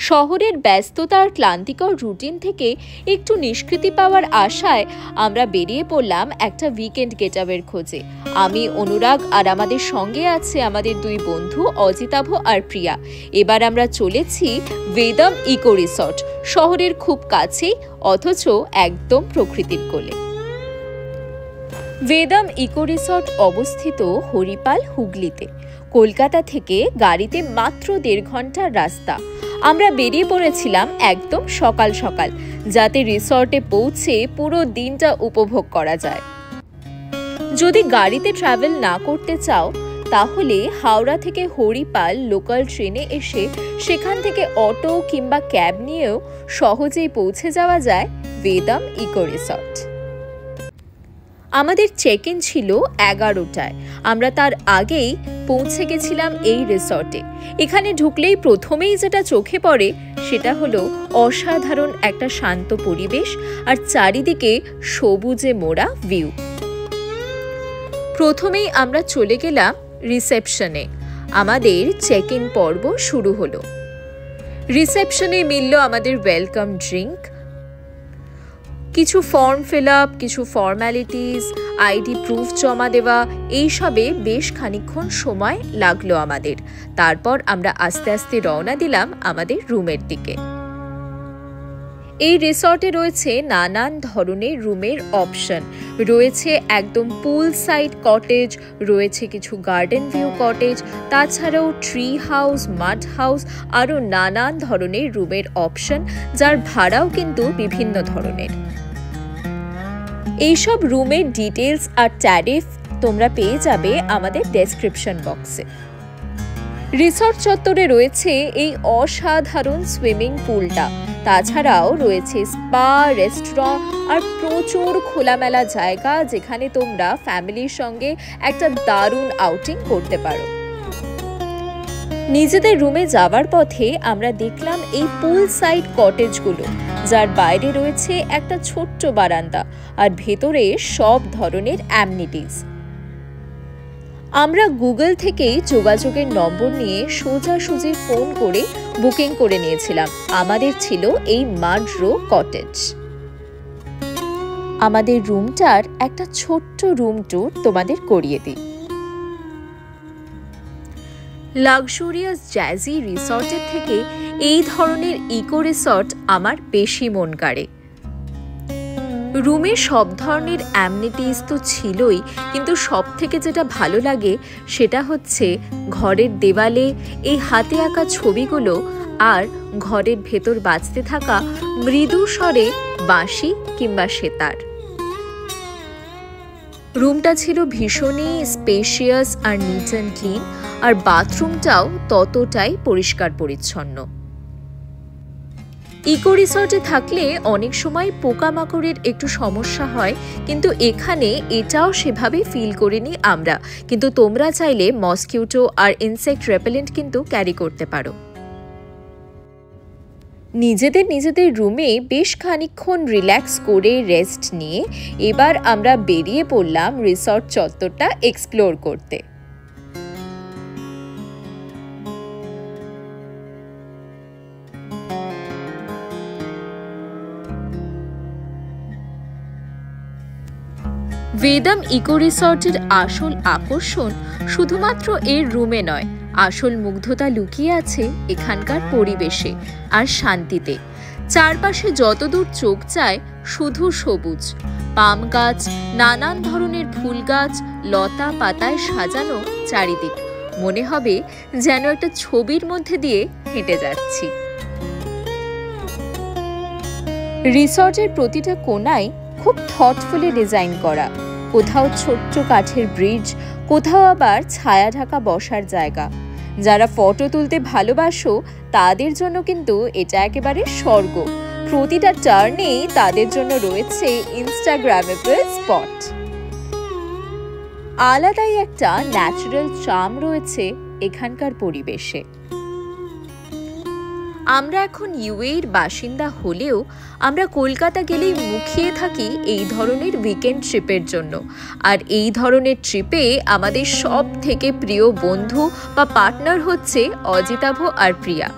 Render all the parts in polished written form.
শহরের ব্যস্ততার ক্লান্তিকর রুটিন থেকে একটু নিষ্কৃতি পাওয়ার আশায় আমরা বেরিয়ে পড়লাম একটা উইকেন্ড গেটআওয়ের খোঁজে। আমি অনুরাগ আর আমাদের সঙ্গে আছে আমাদের দুই বন্ধু অজিতাভ আর প্রিয়া। এবার আমরা চলেছি বেদম ইকো রিসর্ট, শহরের খুব কাছেই অথচ একদম প্রকৃতির কোলে। বেদম ইকো রিসর্ট অবস্থিত হরিপাল, হুগলিতে। কলকাতা থেকে গাড়িতে মাত্র 1.5 ঘন্টার রাস্তা। আমরা বেরিয়ে পড়েছিলাম একদম সকাল সকাল, যাতে রিসর্টে পৌঁছে পুরো দিনটা উপভোগ করা যায়। যদি গাড়িতে ট্রাভেল না করতে চাও তাহলে হাওড়া থেকে হরিপাল লোকাল ট্রেনে এসে সেখান থেকে অটো কিংবা ক্যাব নিয়েও সহজেই পৌঁছে যাওয়া যায় বেদম ইকো রিসর্ট। আমাদের চেক ইন ছিল 11টায়। আমরা তার আগেই পৌঁছে গেছিলাম এই রিসর্টে। এখানে ঢুকলেই প্রথমেই যেটা চোখে পড়ে সেটা হলো অসাধারণ একটা শান্ত পরিবেশ আর চারিদিকে সবুজে মোড়া ভিউ। প্রথমেই আমরা চলে গেলাম রিসেপশনে। আমাদের চেক ইন পর্ব শুরু হলো। রিসেপশনে মিলল আমাদের ওয়েলকাম ড্রিঙ্ক, কিছু ফর্ম ফিল আপ, কিছু ফর্ম্যালিটিস, আইডি প্রুফ জমা দেওয়া, এইসবে বেশ খানিকক্ষণ সময় লাগলো আমাদের। তারপর আমরা আস্তে আস্তে রওনা দিলাম আমাদের রুমের দিকে। এই রিসর্টে রয়েছে নানান ধরনের রুমের অপশন। রয়েছে একদম পুল সাইড কটেজ, রয়েছে কিছু গার্ডেন ভিউ কটেজ, তাছাড়াও ট্রি হাউস, মাড হাউস, আরও নানান ধরনের রুমের অপশন, যার ভাড়াও কিন্তু বিভিন্ন ধরনের। এইসব রুমের ডিটেলস আর ট্যারিফ তোমরা পেয়ে যাবে আমাদের ডেসক্রিপশন বক্সে। রিসর্ট চত্বরে রয়েছে এই অসাধারণ সুইমিং পুলটা। তাছাড়াও রয়েছে স্পা, রেস্টুরেন্ট আর প্রচুর খোলামেলা জায়গা, যেখানে তোমরা ফ্যামিলির সঙ্গে একটা দারুণ আউটিং করতে পারো। নিজেদের রুমে যাওয়ার পথে আমরা দেখলাম এই পুল সাইড কটেজগুলো, যার বাইরে রয়েছে একটা ছোট্ট বারান্দা আর ভেতরে সব ধরনের অ্যামনিটিস। আমরা গুগল থেকেই যোগাযোগের নম্বর নিয়ে সোজাসুজি ফোন করে বুকিং করে নিয়েছিলাম। আমাদের ছিল এই মাড রো কটেজ। আমাদের রুমটার একটা ছোট্ট রুম ট্যুর তোমাদের করিয়ে দিই। লাক্সুরিয়াস জ্যাজি রিসর্টের থেকে এই ধরনের ইকো রিসর্ট আমার বেশি মন কাড়ে। রুমে সব ধরনের অ্যামনিটিস তো ছিলই, কিন্তু সব থেকে যেটা ভালো লাগে সেটা হচ্ছে ঘরের দেওয়ালে এই হাতে আঁকা ছবিগুলো আর ঘরের ভেতর বাজতে থাকা মৃদু স্বরে বাঁশি কিংবা সেতার। রুমটা ছিল ভীষণই স্পেশিয়াস আর নিট অ্যান্ড ক্লিন, আর বাথরুমটাও ততটাই পরিষ্কার পরিচ্ছন্ন। ইকো রিসর্টে থাকলে অনেক সময় পোকামাকড়ের একটু সমস্যা হয়, কিন্তু এখানে এটাও সেভাবে ফিল করিনি আমরা। কিন্তু তোমরা চাইলে মসকিউটো আর ইনসেক্ট রেপেলেন্ট কিন্তু ক্যারি করতে পারো। নিজেদের রুমে বেশ খানিকক্ষণ রিল্যাক্স করে রেস্ট নিয়ে এবার আমরা বেরিয়ে পড়লাম রিসর্ট চত্বরটা এক্সপ্লোর করতে। বেদম ইকো রিসর্টের আসল আকর্ষণ শুধুমাত্র এর রুমে নয়, আসল মুগ্ধতা লুকিয়ে আছে এখানকার পরিবেশে আর শান্তিতে। চারপাশে যতদূর চোখ যায় শুধু সবুজ, পাম গাছ, নানান ধরনের ফুল গাছ, লতা পাতায় সাজানো চারিদিক। মনে হবে যেন একটা ছবির মধ্যে দিয়ে হেঁটে যাচ্ছি। রিসর্টের প্রতিটা কোণায় খুব থটফুলি ডিজাইন করা। কোথাও ছোট্ট কাঠের ব্রিজ, কোথাও আবার ছায়া ঢাকা বসার জায়গা। যারা ফটো তুলতে ভালোবাসো তাদের জন্য কিন্তু এটা একেবারে স্বর্গ। প্রতিটা টার্নেই তাদের জন্য রয়েছে ইনস্টাগ্রামেবল স্পট। আলাদাই একটা ন্যাচারাল চার্ম রয়েছে এখানকার পরিবেশে। আমরা এখন ইউএইর বাসিন্দা হলেও আমরা কলকাতা গেলেই মুখিয়ে থাকি এই ধরনের উইকেন্ড ট্রিপের জন্য। আর এই ধরনের ট্রিপে আমাদের সব থেকে প্রিয় বন্ধু বা পার্টনার হচ্ছে অজিতাভ আর প্রিয়া।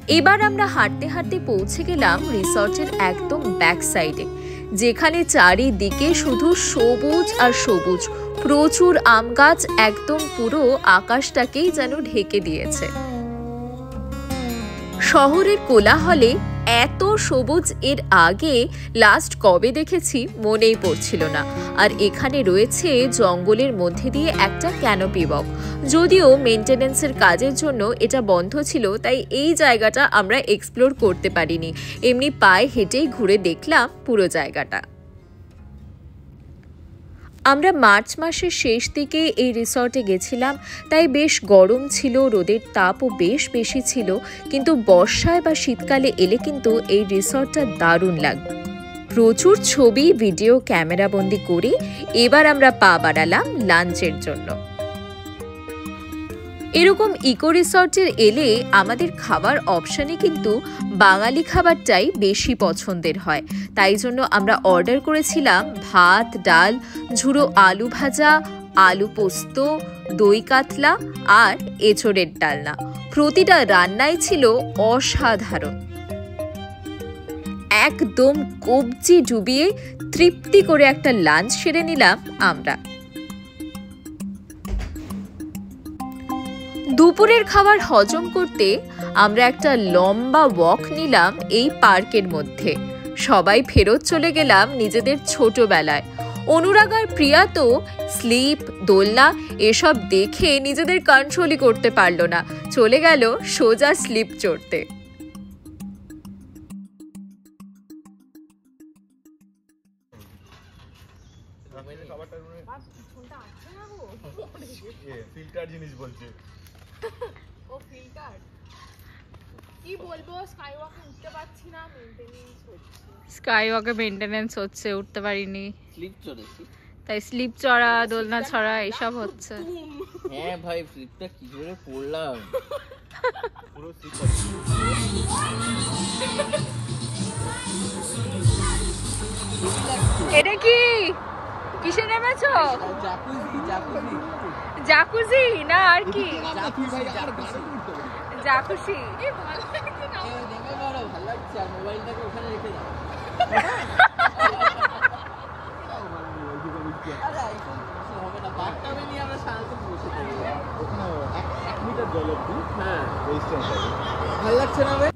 এবার আমরা হাঁটতে হাঁটতে পৌঁছে গেলাম রিসর্টের একদম ব্যাক সাইডে, যেখানে চারিদিকে শুধু সবুজ আর সবুজ, প্রচুর আম গাছ একদম পুরো আকাশটাকেই যেন ঢেকে দিয়েছে। শহরের কোলাহলে এত সবুজ এর আগে লাস্ট কবে দেখেছি মনেই পড়ছিল না। আর এখানে রয়েছে জঙ্গলের মধ্যে দিয়ে একটা ক্যানোপি ওয়াক, যদিও মেইনটেনেন্সের কাজের জন্য এটা বন্ধ ছিল, তাই এই জায়গাটা আমরা এক্সপ্লোর করতে পারিনি। এমনি পায়ে হেঁটেই ঘুরে দেখলাম পুরো জায়গাটা। আমরা মার্চ মাসের শেষ দিকে এই রিসর্টে গেছিলাম, তাই বেশ গরম ছিল, রোদের তাপও বেশ বেশি ছিল, কিন্তু বর্ষায় বা শীতকালে এলে কিন্তু এই রিসর্টটা দারুণ লাগবে। প্রচুর ছবি ভিডিও ক্যামেরাবন্দি করে এবার আমরা পা বাড়ালাম লাঞ্চের জন্য। এরকম ইকো রিসর্টের এলে আমাদের খাবার অপশানে কিন্তু বাঙালি খাবারটাই বেশি পছন্দের হয়, তাই জন্য আমরা অর্ডার করেছিলাম ভাত, ডাল, ঝুড়ো আলু ভাজা, আলু পোস্ত, দই কাতলা আর এঁচোড়ের ডালনা। প্রতিটা রান্নাই ছিল অসাধারণ। একদম কবজি ডুবিয়ে তৃপ্তি করে একটা লাঞ্চ সেরে নিলাম আমরা। দুপুরের খাবার হজম করতে আমরা একটা লম্বা ওয়াক নিলাম এই পার্কের মধ্যে। সবাই ফেরত চলে গেলাম নিজেদের ছোটবেলায়। অনুরাগ আর প্রিয়া তো স্লিপ, দোলনা এসব দেখে নিজেদের কন্ট্রোলই করতে পারলো না, চলে গেল সোজা স্লিপ চড়তে। ফিল্টার জিনিস বলছে ও ফিল্টার কি বলবো, স্কাইওয়াকে উঠতে পারছি না, মেইনটেনেন্স হচ্ছে। স্কাইওয়াকে মেইনটেনেন্স হচ্ছে, উঠতে পারিনি, স্লিপ চড়েছি, তাই স্লিপ চড়া, দোলনা চড়া এসব হচ্ছে। হ্যাঁ ভাই, স্লিপটা কি করে পড়লাম, পুরো স্লিপ। এটা কি কিসে নেমেছো? জাকুজি জাকুজি জাকুজি না আর কি? জাকুজি। নেমে বড় ভালো লাগছে, আর মোবাইলটাকে ওখানে রেখে দাও। আরে আইফোন হবে না, বাথটাবে নিয়ে আমরা সারাদিন বসে থাকি ওখানে 1 মিটার জল অবধি। হ্যাঁ, রেজিস্ট্যান্স আছে। ভালো লাগছে না ভাই?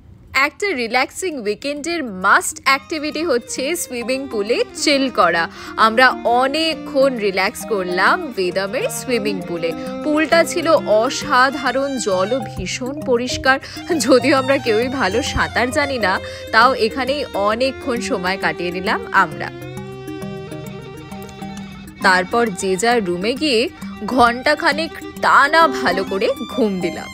একটা রিল্যাক্সিং উইকেন্ডের মাস্ট অ্যাক্টিভিটি হচ্ছে সুইমিং পুলে চিল করা। আমরা অনেকক্ষণ রিল্যাক্স করলাম বেদমের সুইমিং পুলে। পুলটা ছিল অসাধারণ, জলও ভীষণ পরিষ্কার। যদিও আমরা কেউই ভালো সাঁতার জানি না, তাও এখানেই অনেকক্ষণ সময় কাটিয়ে নিলাম আমরা। তারপর যে যার রুমে গিয়ে ঘন্টাখানেক টানা ভালো করে ঘুম দিলাম।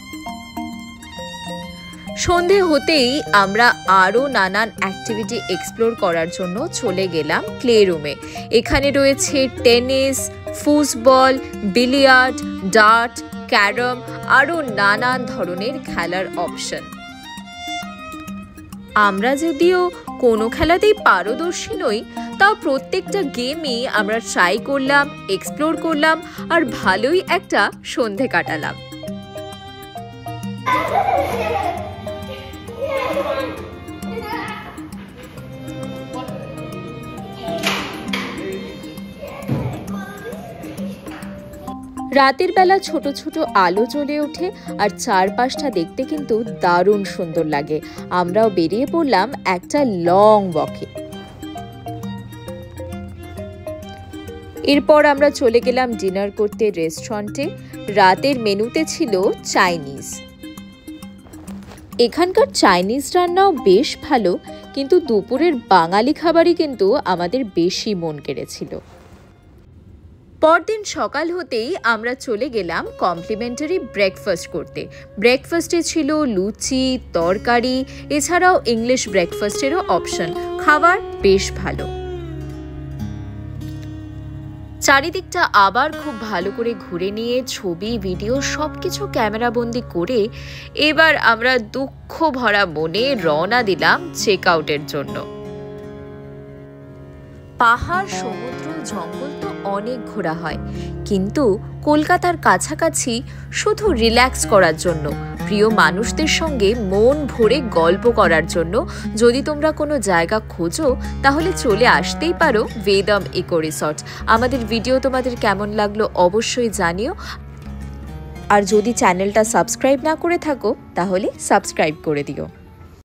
সন্ধে হতেই আমরা আরও নানান অ্যাক্টিভিটি এক্সপ্লোর করার জন্য চলে গেলাম প্লে রুমে। এখানে রয়েছে tennis, football, billiard, dart, carrom, আরও নানান ধরনের খেলার অপশন। আমরা যদিও কোনো খেলাতেই পারদর্শী নই, তাও প্রত্যেকটা গেমই আমরা ট্রাই করলাম, এক্সপ্লোর করলাম, আর ভালোই একটা সন্ধে কাটালাম। রাতের বেলা ছোট ছোট আলো জ্বলে ওঠে, আর চারপাশটা দেখতে কিন্তু দারুণ সুন্দর লাগে। আমরাও বেরিয়ে পড়লাম একটা লং ওয়াকে। এরপর আমরা চলে গেলাম ডিনার করতে রেস্টুরেন্টে। রাতের মেনুতে ছিল চাইনিজ। এখানকার চাইনিজ রান্নাও বেশ ভালো, কিন্তু দুপুরের বাঙালি খাবারই কিন্তু আমাদের বেশি মন কেড়েছিল। পরদিন সকাল হতেই আমরা চলে গেলাম কমপ্লিমেন্টারি ব্রেকফাস্ট করতে। ব্রেকফাস্টে ছিল লুচি, তরকারি, এছাড়াও ইংলিশ ব্রেকফাস্টেরও অপশন। খাবার বেশ ভালো। চারিদিকটা আবার খুব ভালো করে ঘুরে নিয়ে ছবি, ভিডিও সবকিছু ক্যামেরাবন্দি করে এবার আমরা দুঃখ ভরা মনে রওনা দিলাম চেক আউটের জন্য। পাহাড়, সমুদ্র, জঙ্গল তো অনেক ঘোরা হয়, কিন্তু কলকাতার কাছাকাছি শুধু রিল্যাক্স করার জন্য প্রিয় মানুষদের সঙ্গে মন ভরে গল্প করার জন্য যদি তোমরা কোনো জায়গা খোঁজো তাহলে চলে আসতেই পারো বেদম ইকো রিসর্ট। আমাদের ভিডিও তোমাদের কেমন লাগলো অবশ্যই জানিও, আর যদি চ্যানেলটা সাবস্ক্রাইব না করে থাকো তাহলে সাবস্ক্রাইব করে দিও।